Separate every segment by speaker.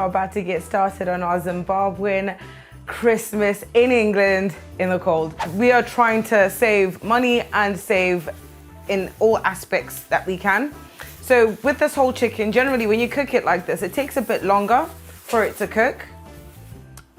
Speaker 1: are about to get started on our Zimbabwean Christmas in England in the cold. We are trying to save money and save in all aspects that we can. So with this whole chicken, generally when you cook it like this, it takes a bit longer for it to cook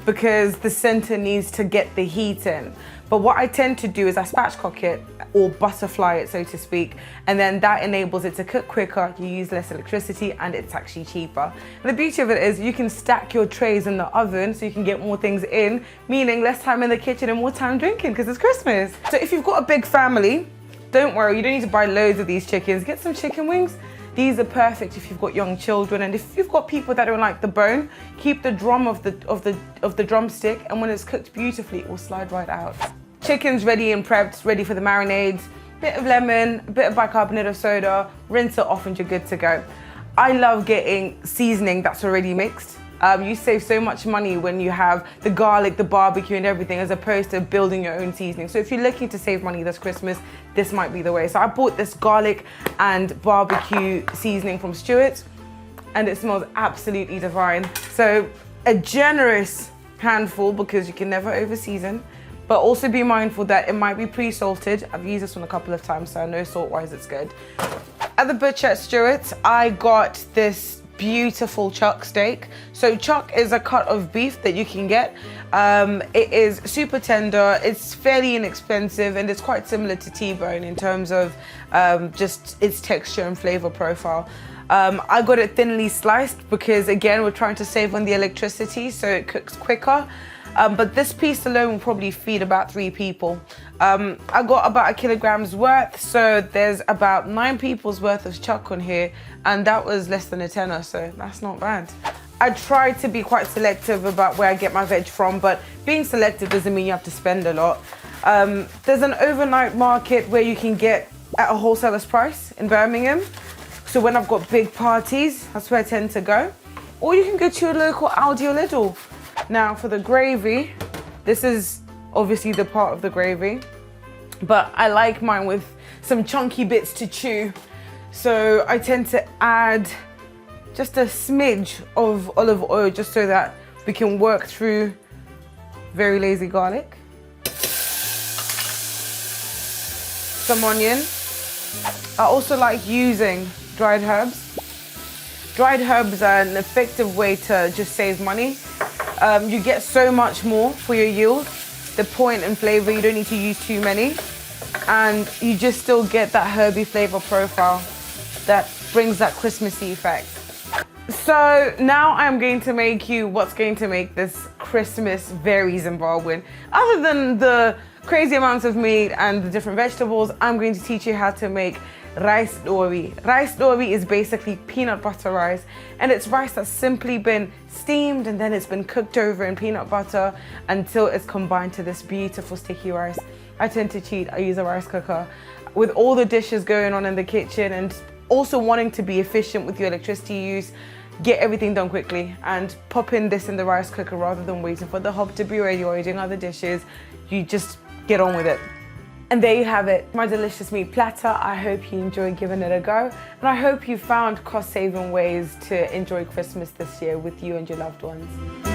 Speaker 1: because the center needs to get the heat in. But what I tend to do is I spatchcock it or butterfly it, so to speak, and then that enables it to cook quicker, you use less electricity, and it's actually cheaper. And the beauty of it is you can stack your trays in the oven so you can get more things in, meaning less time in the kitchen and more time drinking because it's Christmas. So if you've got a big family, don't worry, you don't need to buy loads of these chickens. Get some chicken wings. These are perfect if you've got young children, and if you've got people that don't like the bone, keep the drum of the drumstick, and when it's cooked beautifully, it will slide right out. Chicken's ready and prepped, ready for the marinades. Bit of lemon, a bit of bicarbonate of soda, rinse it off and you're good to go. I love getting seasoning that's already mixed. You save so much money when you have the garlic, the barbecue and everything, as opposed to building your own seasoning. So if you're looking to save money this Christmas, this might be the way. So I bought this garlic and barbecue seasoning from Stewart's, and it smells absolutely divine. So a generous handful, because you can never over season, but also be mindful that it might be pre-salted. I've used this one a couple of times, so I know salt-wise it's good. At the butcher at Stewart's, I got this beautiful chuck steak. So chuck is a cut of beef that you can get. It is super tender, it's fairly inexpensive, and it's quite similar to T-bone in terms of just its texture and flavor profile. I got it thinly sliced because, again, we're trying to save on the electricity so it cooks quicker. But this piece alone will probably feed about 3 people. I got about 1 kilogram's worth, so there's about 9 people's worth of chuck on here, and that was less than a tenner, so that's not bad. I try to be quite selective about where I get my veg from, but being selective doesn't mean you have to spend a lot. There's an overnight market where you can get at a wholesaler's price in Birmingham. So when I've got big parties, that's where I tend to go. Or you can go to your local Aldi or Lidl. Now for the gravy, this is obviously the part of the gravy, but I like mine with some chunky bits to chew. So I tend to add just a smidge of olive oil just so that we can work through very lazy garlic. Some onion. I also like using dried herbs. Dried herbs are an effective way to just save money. You get so much more for your yield. The point and flavor, you don't need to use too many. And you just still get that herby flavor profile that brings that Christmassy effect. So now I'm going to make you what's going to make this Christmas very Zimbabwean. Other than the crazy amounts of meat and the different vegetables, I'm going to teach you how to make rice dory. Rice dory is basically peanut butter rice, and it's rice that's simply been steamed and then it's been cooked over in peanut butter until it's combined to this beautiful sticky rice. I tend to cheat, I use a rice cooker. With all the dishes going on in the kitchen and also wanting to be efficient with your electricity use, get everything done quickly and pop in this in the rice cooker rather than waiting for the hob to be ready or you're doing other dishes. You just get on with it. And there you have it, my delicious meat platter. I hope you enjoyed giving it a go. And I hope you found cost-saving ways to enjoy Christmas this year with you and your loved ones.